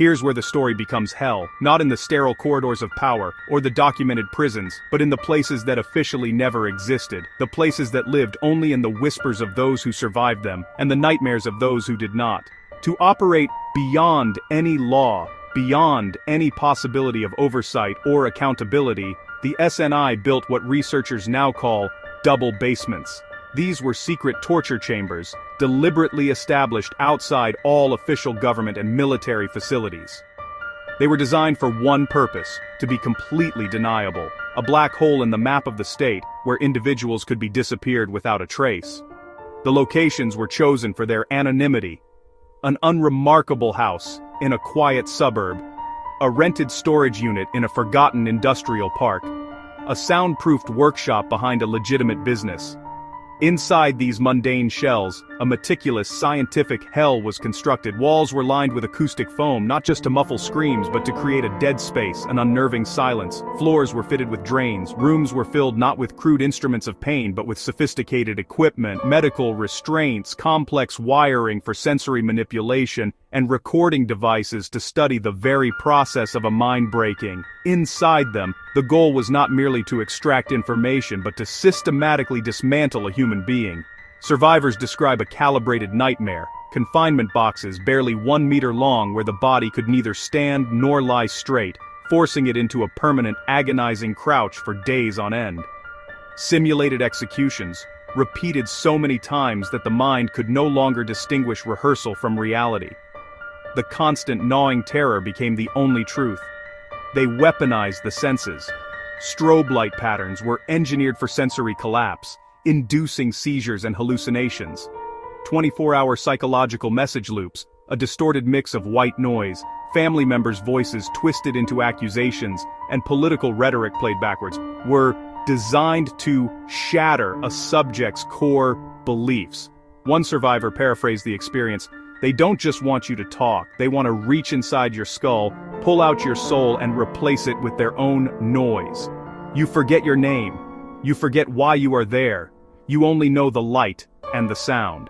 Here's where the story becomes hell, not in the sterile corridors of power, or the documented prisons, but in the places that officially never existed, the places that lived only in the whispers of those who survived them, and the nightmares of those who did not. To operate beyond any law, beyond any possibility of oversight or accountability, the SNI built what researchers now call double basements. These were secret torture chambers, deliberately established outside all official government and military facilities. They were designed for one purpose: to be completely deniable, a black hole in the map of the state where individuals could be disappeared without a trace. The locations were chosen for their anonymity: an unremarkable house in a quiet suburb, a rented storage unit in a forgotten industrial park, a soundproofed workshop behind a legitimate business. Inside these mundane shells, a meticulous scientific hell was constructed. Walls were lined with acoustic foam, not just to muffle screams but to create a dead space, an unnerving silence. Floors were fitted with drains, rooms were filled not with crude instruments of pain but with sophisticated equipment, medical restraints, complex wiring for sensory manipulation, and recording devices to study the very process of a mind-breaking. Inside them, the goal was not merely to extract information but to systematically dismantle a human being. Survivors describe a calibrated nightmare: confinement boxes barely 1 meter long where the body could neither stand nor lie straight, forcing it into a permanent, agonizing crouch for days on end. Simulated executions, repeated so many times that the mind could no longer distinguish rehearsal from reality. The constant gnawing terror became the only truth. They weaponized the senses. Strobe light patterns were engineered for sensory collapse, inducing seizures and hallucinations. 24-hour psychological message loops, a distorted mix of white noise, family members' voices twisted into accusations, and political rhetoric played backwards, were designed to shatter a subject's core beliefs. One survivor paraphrased the experience: "They don't just want you to talk, they want to reach inside your skull, pull out your soul and replace it with their own noise. You forget your name. You forget why you are there. You only know the light and the sound."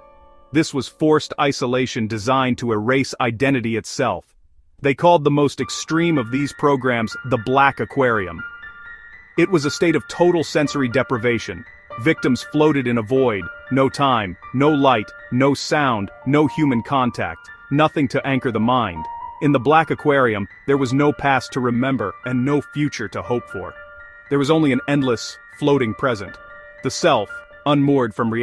This was forced isolation designed to erase identity itself. They called the most extreme of these programs the Black Aquarium. It was a state of total sensory deprivation. Victims floated in a void: no time, no light, no sound, no human contact, nothing to anchor the mind. In the Black Aquarium, there was no past to remember and no future to hope for. There was only an endless, floating present. The self, unmoored from reality.